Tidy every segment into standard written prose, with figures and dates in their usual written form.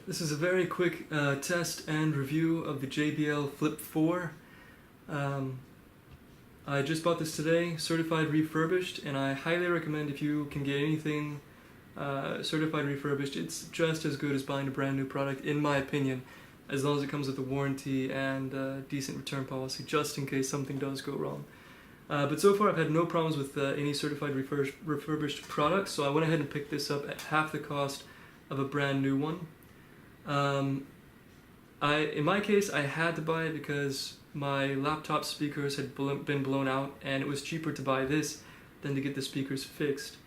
This is a very quick test and review of the JBL Flip 4. I just bought this today, certified refurbished, and I highly recommend if you can get anything certified refurbished. It's just as good as buying a brand new product, in my opinion, as long as it comes with a warranty and a decent return policy, just in case something does go wrong. But so far I've had no problems with any certified refurbished products, so I went ahead and picked this up at half the cost of a brand new one. In my case, I had to buy it because my laptop speakers had been blown out, and it was cheaper to buy this than to get the speakers fixed,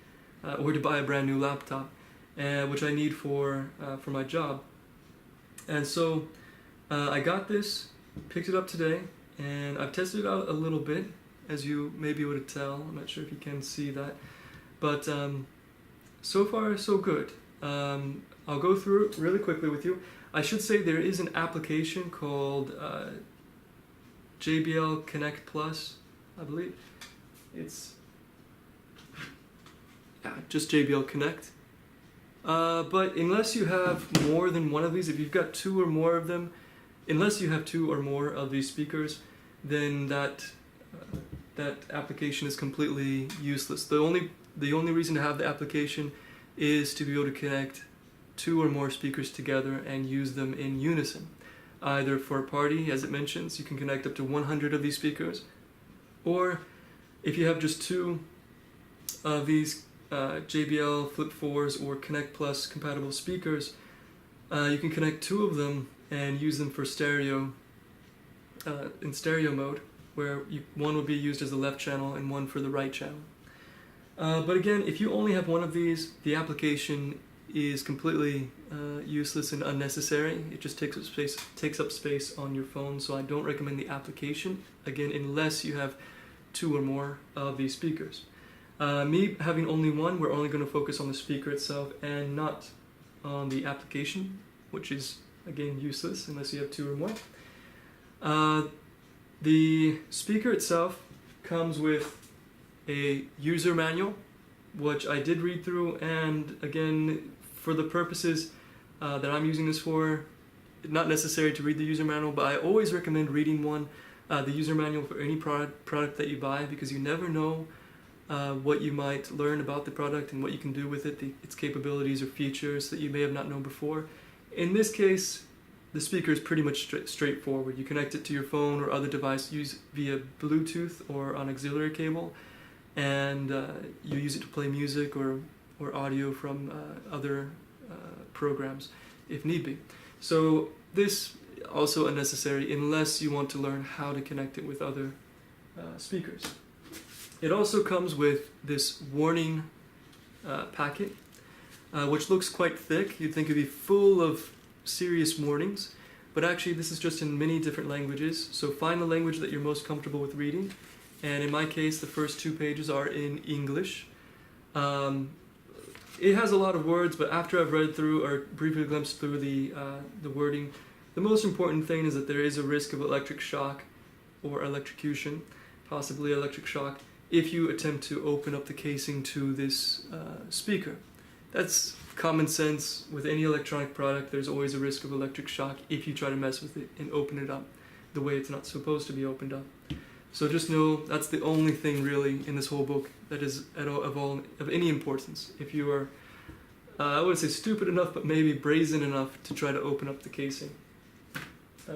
or to buy a brand new laptop, which I need for my job. And so I got this, picked it up today, and I've tested it out a little bit, as you may be able to tell. I'm not sure if you can see that, but so far so good. I'll go through it really quickly with you. I should say there is an application called JBL Connect Plus, I believe. It's just JBL Connect. But unless you have more than one of these, if you've got two or more of them, unless you have two or more of these speakers, then that application is completely useless. The only reason to have the application is to be able to connect two or more speakers together and use them in unison. Either for a party, as it mentions, you can connect up to 100 of these speakers, or if you have just two of these JBL Flip 4s or Connect Plus compatible speakers, you can connect two of them and use them for stereo, in stereo mode, where one would be used as the left channel and one for the right channel. But again, if you only have one of these, the application is completely useless and unnecessary. It just takes up space on your phone, so I don't recommend the application, again, unless you have two or more of these speakers. Me having only one, we're only going to focus on the speaker itself and not on the application, which is, again, useless unless you have two or more. The speaker itself comes with a user manual, which I did read through, and again, for the purposes that I'm using this for, not necessary to read the user manual, but I always recommend reading the user manual for any product that you buy, because you never know what you might learn about the product and what you can do with it, its capabilities or features that you may have not known before. In this case, the speaker is pretty much straightforward. You connect it to your phone or other device via Bluetooth or on auxiliary cable, and you use it to play music or audio from other programs if need be. So this also unnecessary unless you want to learn how to connect it with other speakers. It also comes with this warning packet, which looks quite thick. You'd think it'd be full of serious warnings, but actually this is just in many different languages, so find the language that you're most comfortable with reading. And in my case, the first two pages are in English. It has a lot of words, but after I've read through or briefly glimpsed through the wording, the most important thing is that there is a risk of electric shock or electrocution, possibly electric shock, if you attempt to open up the casing to this speaker. That's common sense. With any electronic product, there's always a risk of electric shock if you try to mess with it and open it up the way it's not supposed to be opened up. So just know that's the only thing really in this whole book that is of any importance. If you are, I wouldn't say stupid enough, but maybe brazen enough to try to open up the casing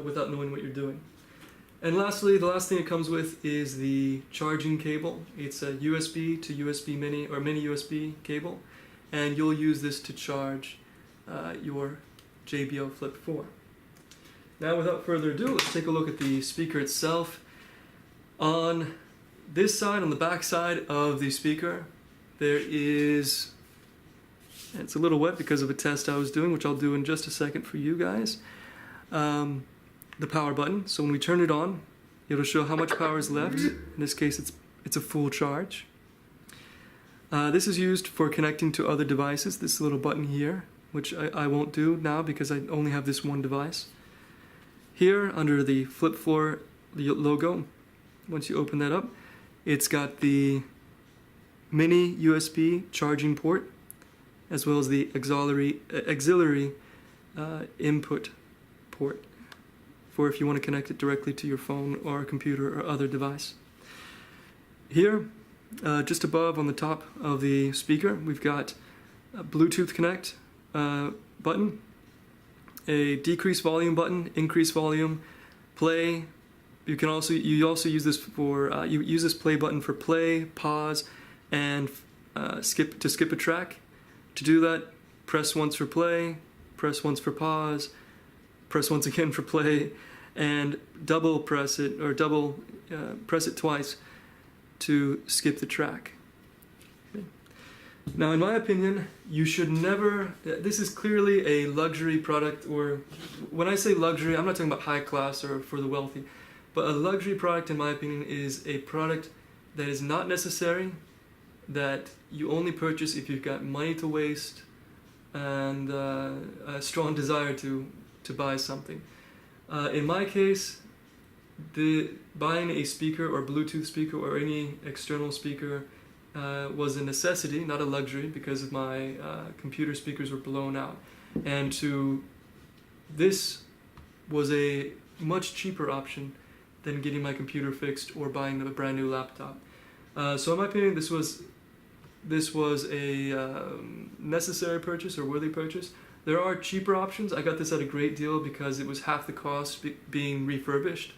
without knowing what you're doing. And lastly, the last thing it comes with is the charging cable. It's a USB to USB mini or mini USB cable, and you'll use this to charge your JBL Flip 4. Now, without further ado, let's take a look at the speaker itself. On this side, on the back side of the speaker, there is, and it's a little wet because of a test I was doing, which I'll do in just a second for you guys, the power button. So when we turn it on, it'll show how much power is left. In this case, it's a full charge. This is used for connecting to other devices, this little button here, which I won't do now because I only have this one device. Here, under the Flip 4 logo, once you open that up, it's got the mini USB charging port, as well as the auxiliary input port for if you want to connect it directly to your phone or computer or other device. Here, just above on the top of the speaker, we've got a Bluetooth connect button, a decrease volume button, increase volume, play. You also use this for you use this play button for play, pause, and skip a track. To do that, press once for play, press once for pause, press once again for play, and double press it twice to skip the track. Okay. Now, in my opinion, you should never. This is clearly a luxury product, or when I say luxury, I'm not talking about high class or for the wealthy. But a luxury product, in my opinion, is a product that is not necessary, that you only purchase if you've got money to waste and a strong desire to buy something. In my case, buying a speaker or Bluetooth speaker or any external speaker was a necessity, not a luxury, because of my computer speakers were blown out. And this was a much cheaper option than getting my computer fixed or buying a brand new laptop. So in my opinion, this was a necessary purchase or worthy purchase. There are cheaper options. I got this at a great deal because it was half the cost being refurbished.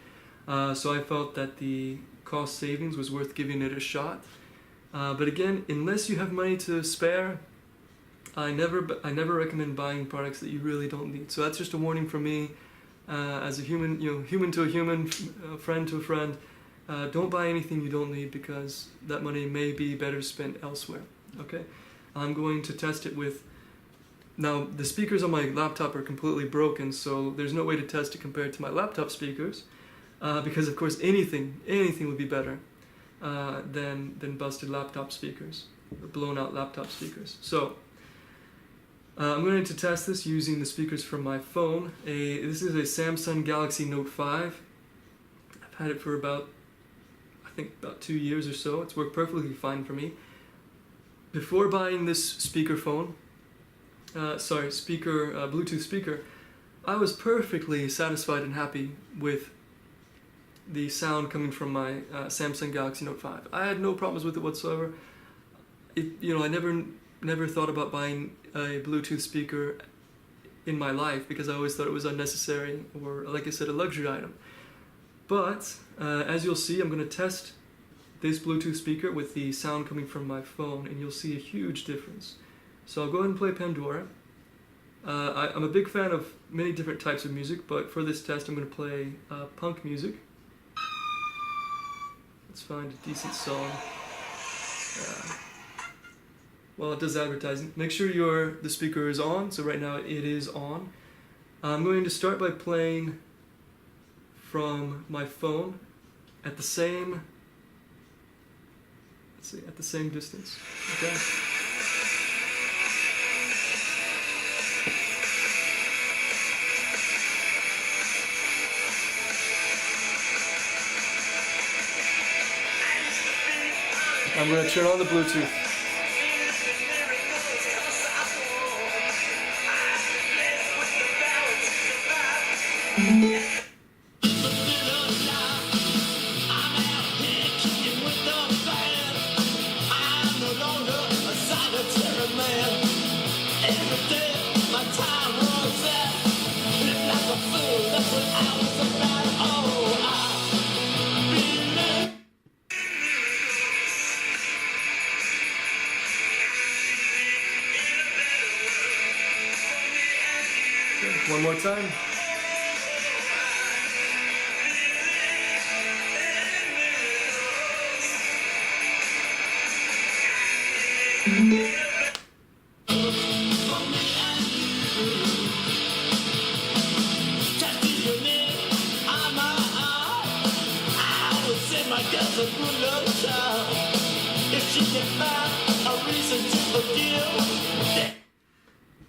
So I felt that the cost savings was worth giving it a shot. But again, unless you have money to spare, I never recommend buying products that you really don't need. So that's just a warning from me. As a human, human to a human, friend to a friend, don't buy anything you don't need because that money may be better spent elsewhere. Okay, I'm going to test it with. Now the speakers on my laptop are completely broken, so there's no way to test it compared to my laptop speakers, because of course anything would be better than busted laptop speakers or blown out laptop speakers. So. I'm going to test this using the speakers from my phone. This is a Samsung Galaxy Note 5. I've had it for about 2 years or so. It's worked perfectly fine for me. Before buying this Bluetooth speaker, I was perfectly satisfied and happy with the sound coming from my Samsung Galaxy Note 5. I had no problems with it whatsoever. I never thought about buying a Bluetooth speaker in my life because I always thought it was unnecessary or, like I said, a luxury item. But as you'll see, I'm going to test this Bluetooth speaker with the sound coming from my phone, and you'll see a huge difference. So I'll go ahead and play Pandora. I'm a big fan of many different types of music, but for this test I'm going to play punk music. Let's find a decent song. Well, it does advertising. Make sure the speaker is on. So right now it is on. I'm going to start by playing from my phone at the same distance. Okay. I'm going to turn on the Bluetooth. One more time.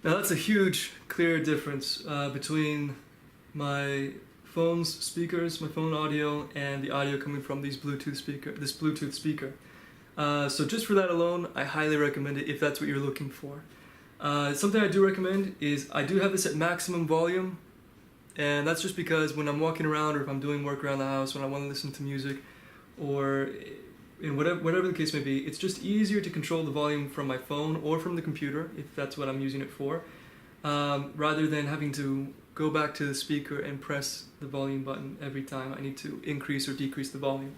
Now that's a huge, clear difference between my phone's speakers, my phone audio, and the audio coming from this Bluetooth speaker. So just for that alone, I highly recommend it if that's what you're looking for. Something I do recommend is I do have this at maximum volume, and that's just because when I'm walking around or if I'm doing work around the house, when I want to listen to music, or in whatever the case may be, it's just easier to control the volume from my phone or from the computer, if that's what I'm using it for, rather than having to go back to the speaker and press the volume button every time I need to increase or decrease the volume.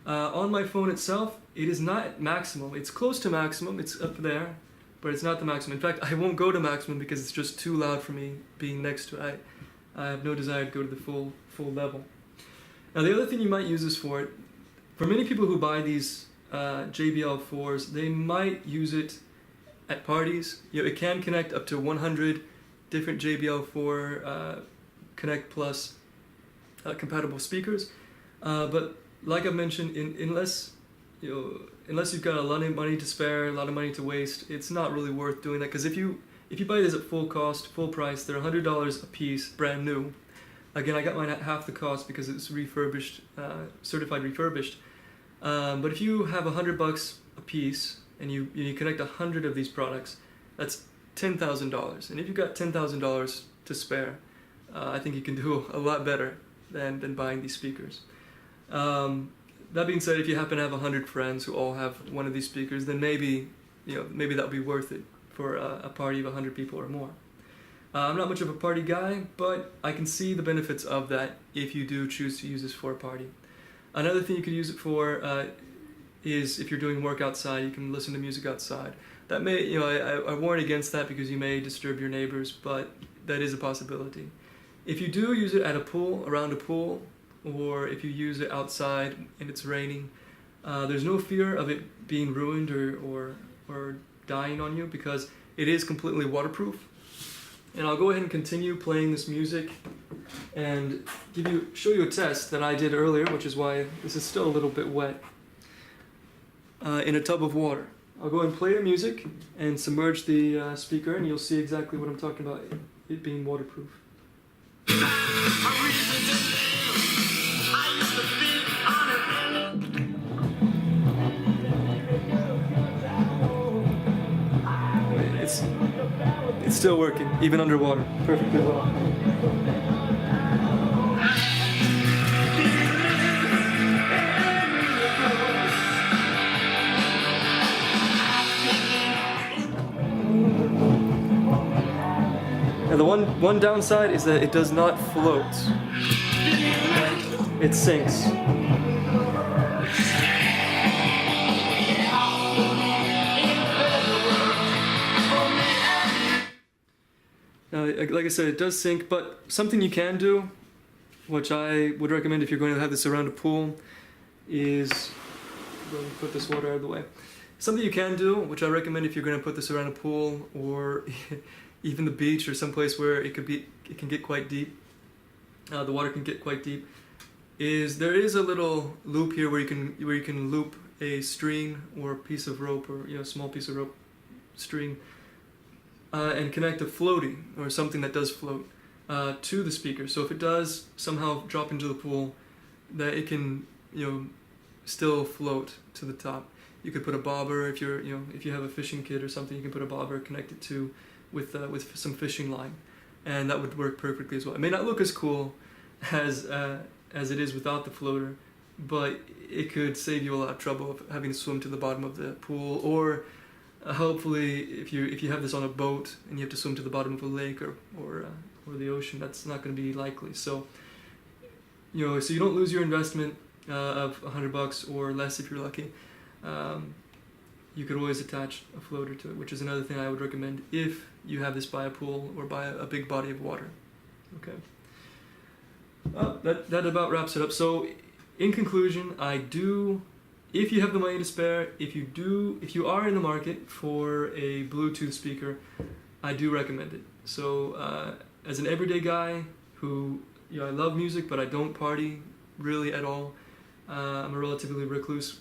On my phone itself, it is not at maximum. It's close to maximum, it's up there, but it's not the maximum. In fact, I won't go to maximum because it's just too loud for me being next to it. I have no desire to go to the full level. Now the other thing you might use this for many people who buy these JBL 4s, they might use it at parties. It can connect up to 100 different JBL 4 Connect Plus compatible speakers, but like I've mentioned, unless you've got a lot of money to spare, a lot of money to waste, it's not really worth doing that. Because if you buy these at full cost, full price, they're $100 a piece, brand new. Again, I got mine at half the cost because it's refurbished, certified refurbished. But if you have $100 a piece and you connect 100 of these products, that's $10,000. And if you've got $10,000 to spare, I think you can do a lot better than buying these speakers. That being said, if you happen to have 100 friends who all have one of these speakers, then maybe that would be worth it for a party of 100 people or more. I'm not much of a party guy, but I can see the benefits of that if you do choose to use this for a party. Another thing you could use it for is if you're doing work outside, you can listen to music outside. That may, I warn against that because you may disturb your neighbors, but that is a possibility. If you do use it at a pool, around a pool, or if you use it outside and it's raining, there's no fear of it being ruined or dying on you because it is completely waterproof. And I'll go ahead and continue playing this music and show you a test that I did earlier, which is why this is still a little bit wet, in a tub of water. I'll go ahead and play the music and submerge the speaker, and you'll see exactly what I'm talking about, it being waterproof. It's still working, even underwater, perfectly well. Now the one downside is that it does not float. It sinks. Now, like I said, it does sink, but something you can do, which I would recommend if you're going to have this around a pool, is, let me put this water out of the way. Something you can do, which I recommend if you're going to put this around a pool or even the beach or someplace where it can get quite deep, the water can get quite deep, is there is a little loop here where you can loop a string or a piece of rope or small piece of rope string. And connect a floaty or something that does float to the speaker. So if it does somehow drop into the pool, that it can still float to the top. You could put a bobber if you have a fishing kit or something. You can put a bobber, connect it to with some fishing line, and that would work perfectly as well. It may not look as cool as it is without the floater, but it could save you a lot of trouble of having to swim to the bottom of the pool, or hopefully if you have this on a boat and you have to swim to the bottom of a lake or the ocean, that's not going to be likely. So so you don't lose your investment of $100 or less if you're lucky. You could always attach a floater to it, which is another thing I would recommend if you have this by a pool or by a big body of water. Okay. That about wraps it up. So in conclusion, if you have the money to spare, if you are in the market for a Bluetooth speaker, I do recommend it. So as an everyday guy who, I love music, but I don't party really at all. I'm a relatively recluse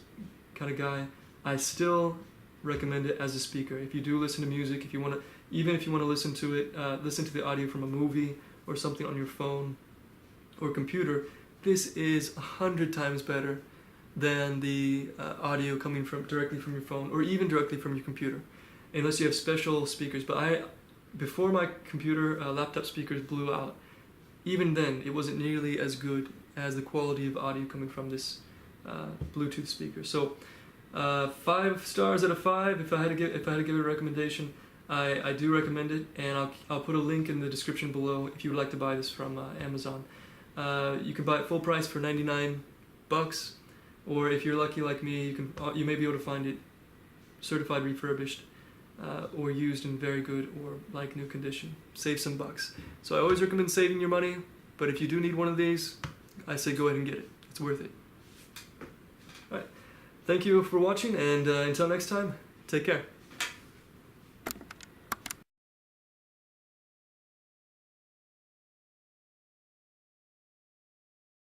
kind of guy. I still recommend it as a speaker. If you do listen to music, even if you want to listen to it, listen to the audio from a movie or something on your phone or computer, this is 100 times better than the audio coming directly from your phone or even directly from your computer. unless you have special speakers. But before my computer laptop speakers blew out, even then it wasn't nearly as good as the quality of audio coming from this Bluetooth speaker. So 5 stars out of 5. If I had to give it a recommendation, I do recommend it, and I'll put a link in the description below if you would like to buy this from Amazon. You can buy it full price for $99, or if you're lucky like me, you may be able to find it certified refurbished or used in very good or like new condition. Save some bucks. So I always recommend saving your money, but if you do need one of these, I say go ahead and get it. It's worth it. Alright, thank you for watching, and until next time, take care.